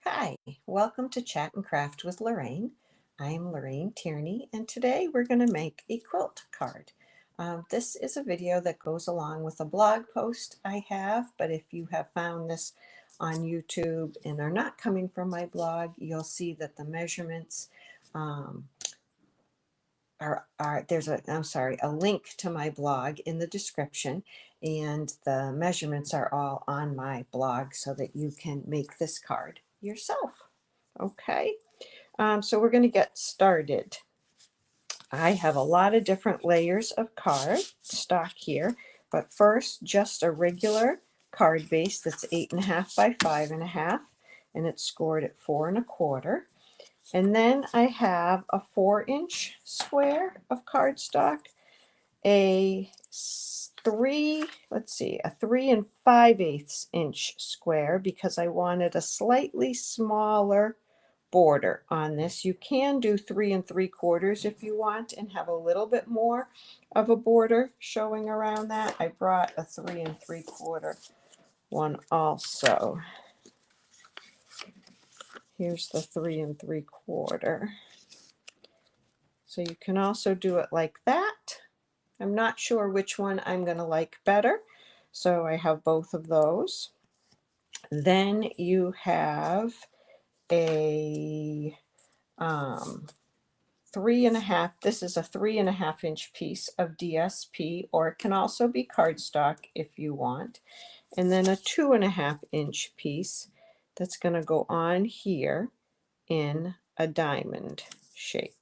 Hi, welcome to Chat and Craft with Lorraine. I am Lorraine Tierney, and today we're going to make a quilt card. This is a video that goes along with a blog post I have, but if you have found this on YouTube and are not coming from my blog, you'll see that the measurements um, there's a link to my blog in the description, and the measurements are all on my blog so that you can make this card yourself. Okay, so we're going to get started. I have a lot of different layers of card stock here, but first just a regular card base that's 8.5 by 5.5, and it's scored at 4 1/4. And then I have a 4-inch square of cardstock, a a 3 5/8 inch square because I wanted a slightly smaller border on this. You can do 3 3/4 if you want and have a little bit more of a border showing around that. I brought a 3 3/4 one also. Here's the 3 3/4. So you can also do it like that. I'm not sure which one I'm going to like better, so I have both of those. Then you have a 3.5. This is a 3.5 inch piece of DSP, or it can also be cardstock if you want. And then a 2.5 inch piece that's going to go on here in a diamond shape.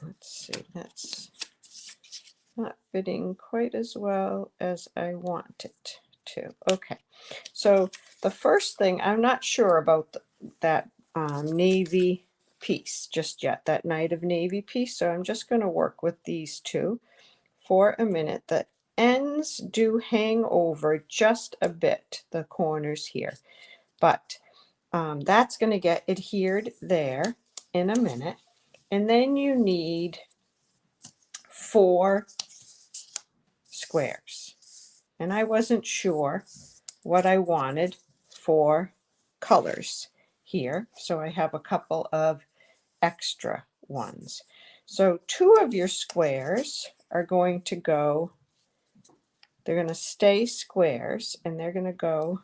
Let's see, that's not fitting quite as well as I want it to. Okay, so the first thing, I'm not sure about that navy piece just yet, that Night of Navy piece, so I'm just going to work with these two for a minute. The ends do hang over just a bit, the corners here, but that's going to get adhered there in a minute. And then you need 4 squares, and I wasn't sure what I wanted for colors here, so I have a couple of extra ones. So 2 of your squares are going to go, they're going to stay squares, and they're going to go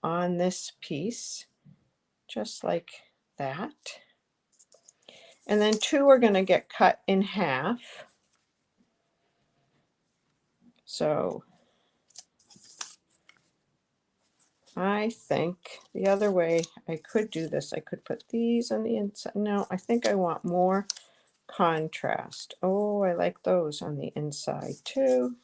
on this piece just like that. And then 2 are going to get cut in half. So I think the other way I could do this, I could put these on the inside. No, I think I want more contrast. Oh, I like those on the inside too.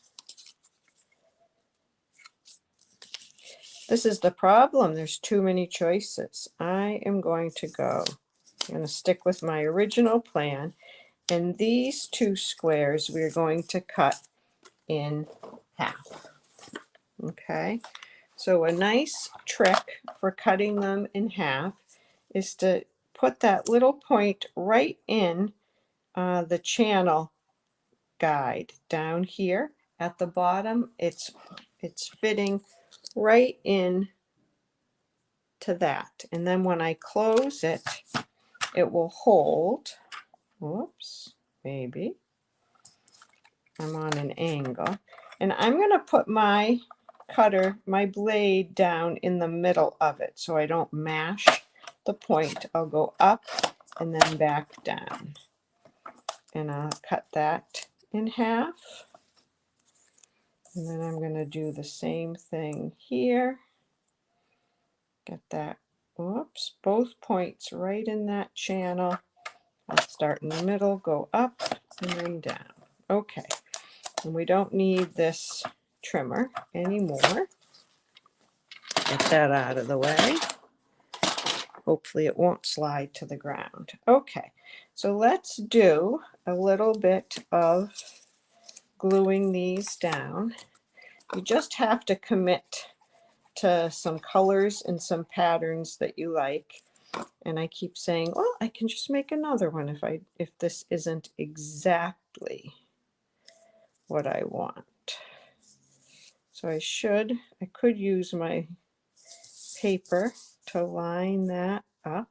This is the problem. There's too many choices. I'm going to stick with my original plan. And these 2 squares we're going to cut in half. Okay, so a nice trick for cutting them in half is to put that little point right in the channel guide down here at the bottom. It's fitting right in to that, and then when I close it, it will hold. Whoops, maybe I'm on an angle, and I'm going to put my my blade down in the middle of it so I don't mash the point. I'll go up and then back down, and I'll cut that in half. And then I'm going to do the same thing here. Get that, whoops, both points right in that channel. I'll start in the middle, go up, and then down. Okay, and we don't need this trimmer anymore. Get that out of the way. Hopefully it won't slide to the ground. Okay, so let's do a little bit of gluing these down. You just have to commit to some colors and some patterns that you like. And I keep saying, well, I can just make another one if this isn't exactly what I want. So I could use my paper to line that up.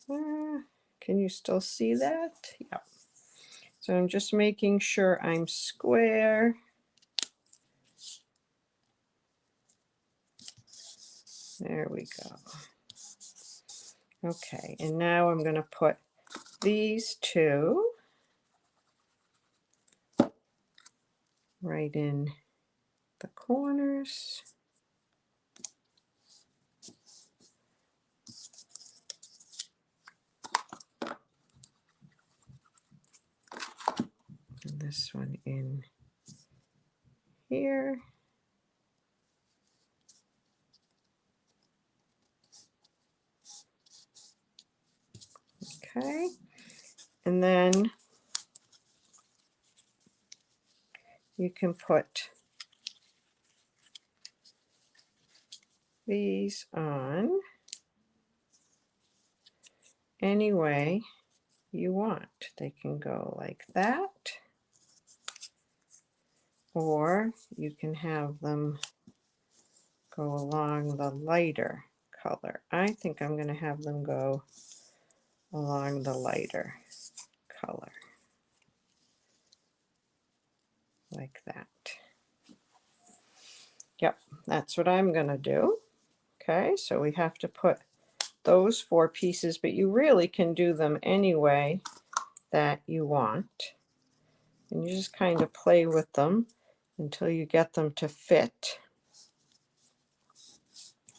Can you still see that? Yeah. So I'm just making sure I'm square. There we go. Okay, and now I'm going to put these two right in the corners. And this one in here. Okay, and then you can put these on any way you want. They can go like that, or you can have them go along the lighter color. I think I'm going to have them go along the lighter color, like that. Yep, that's what I'm going to do. Okay, so we have to put those 4 pieces, but you really can do them any way that you want. And you just kind of play with them until you get them to fit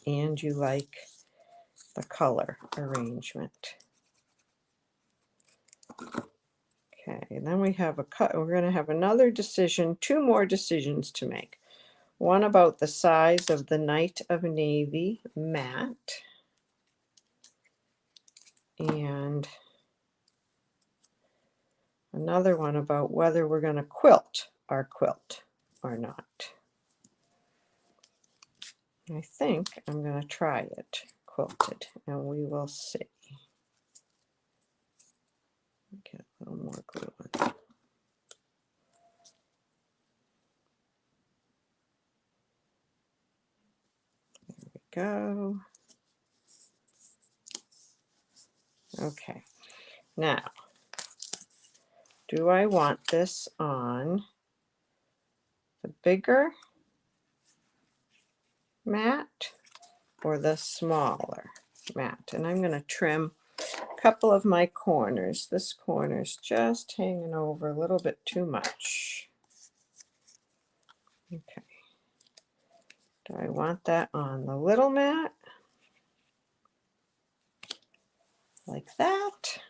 and you like the color arrangement. Okay, and then we have we're going to have another decision, 2 more decisions to make. One about the size of the Night of Navy mat, and another one about whether we're going to quilt our quilt or not. I think I'm going to try it quilted, and we will see. Get a little more glue on. There we go. Okay, now, do I want this on the bigger mat or the smaller mat? And I'm going to trim a couple of my corners. This corner's just hanging over a little bit too much. Okay. Do I want that on the little mat? Like that?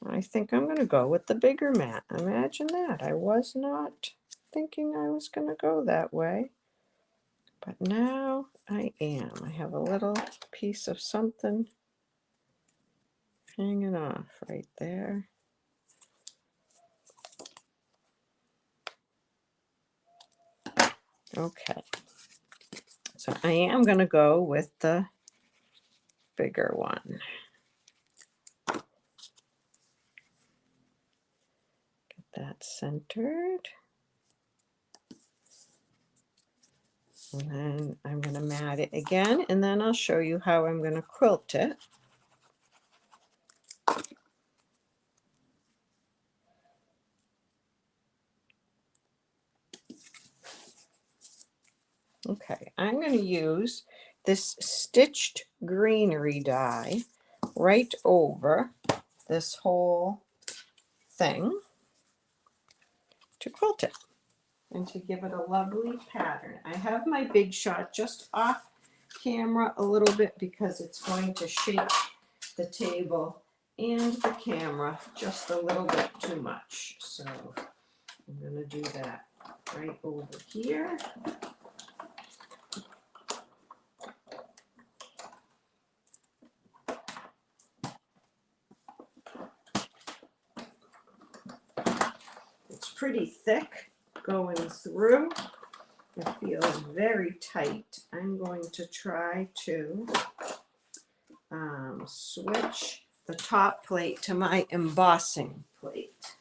I think I'm going to go with the bigger mat. Imagine that. I was not thinking I was going to go that way, but now I am. I have a little piece of something hanging off right there. Okay, so I am going to go with the bigger one. Get that centered. And then I'm going to mat it again, and then I'll show you how I'm going to quilt it. Okay, I'm going to use this stitched greenery die right over this whole thing to quilt it and to give it a lovely pattern. I have my Big Shot just off camera a little bit because it's going to shake the table and the camera just a little bit too much. So I'm going to do that right over here. It's pretty thick going through. It feels very tight. I'm going to try to switch the top plate to my embossing plate.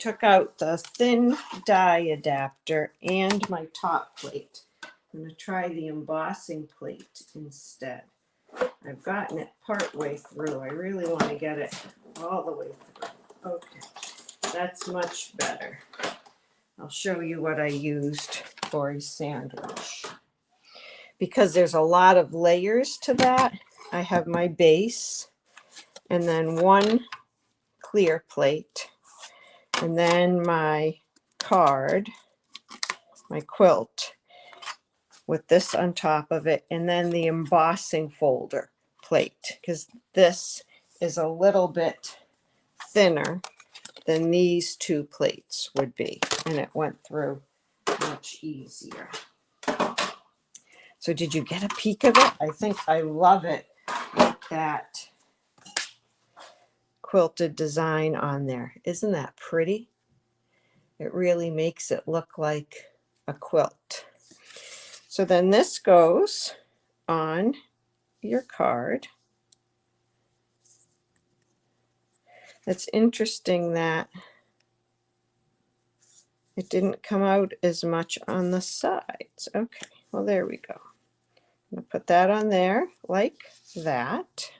took out the thin die adapter and my top plate. I'm going to try the embossing plate instead. I've gotten it part way through. I really want to get it all the way through. Okay, that's much better. I'll show you what I used for a sandwich. Because there's a lot of layers to that, I have my base and then one clear plate and then my card, my quilt with this on top of it, and then the embossing folder plate, because this is a little bit thinner than these two plates would be, and it went through much easier. So did you get a peek of it? I think I love it with that quilted design on there. Isn't that pretty? It really makes it look like a quilt. So then this goes on your card. It's interesting that it didn't come out as much on the sides. Okay, well, there we go. I'm going to put that on there like that.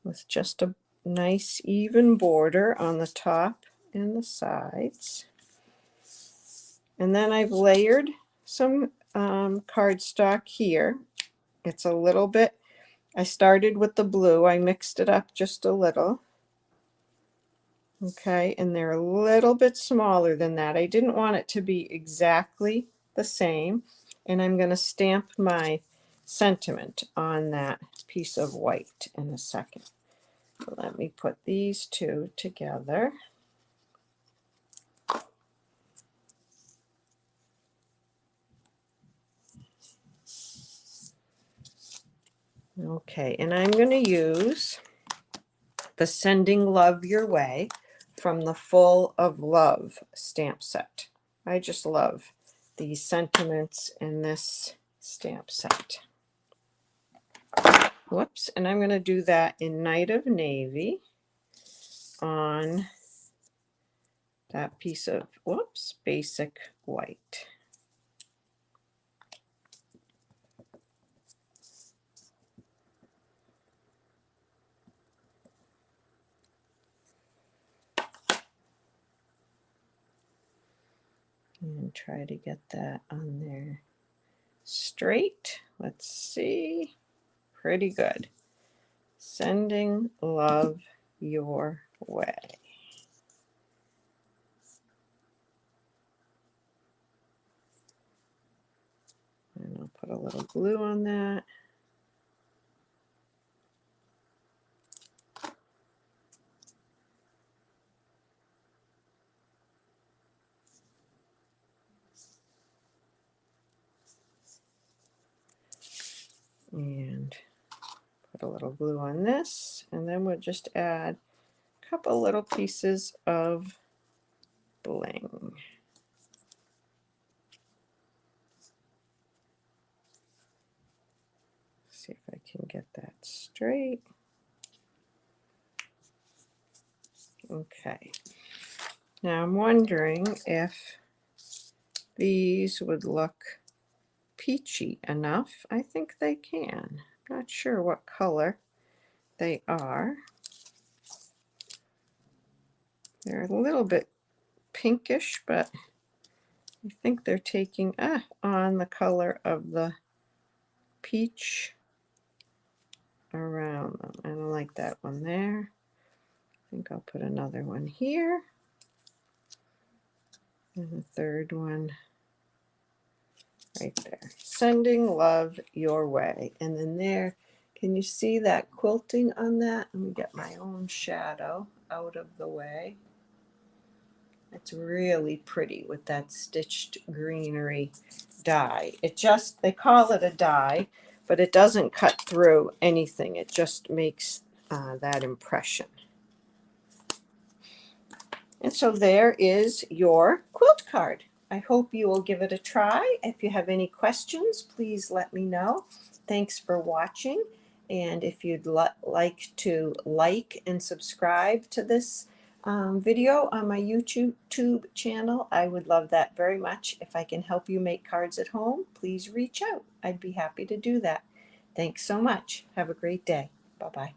With just a nice even border on the top and the sides. And then I've layered some cardstock here. It's a little bit, I started with the blue, I mixed it up just a little. Okay, and they're a little bit smaller than that. I didn't want it to be exactly the same. And I'm going to stamp my sentiment on that piece of white in a second. So let me put these two together. Okay, and I'm going to use the Sending Love Your Way from the Full of Love stamp set. I just love these sentiments in this stamp set. Whoops, and I'm going to do that in Night of Navy on that piece of, whoops, basic white. And try to get that on there straight. Let's see. Pretty good. Sending love your way. And I'll put a little glue on that. And put a little glue on this, and then we'll just add a couple little pieces of bling. See if I can get that straight. Okay. Now I'm wondering if these would look peachy enough. I think they can. Not sure what color they are. They're a little bit pinkish, but I think they're taking on the color of the peach around them. I don't like that one there. I think I'll put another one here. And the third one right there. Sending love your way. And then there, can you see that quilting on that? Let me get my own shadow out of the way. It's really pretty with that stitched greenery die. It just, they call it a die, but it doesn't cut through anything. It just makes that impression. And so there is your quilt card. I hope you will give it a try. If you have any questions, please let me know. Thanks for watching. And if you'd like to like and subscribe to this video on my YouTube channel, I would love that very much. If I can help you make cards at home, please reach out. I'd be happy to do that. Thanks so much. Have a great day. Bye-bye.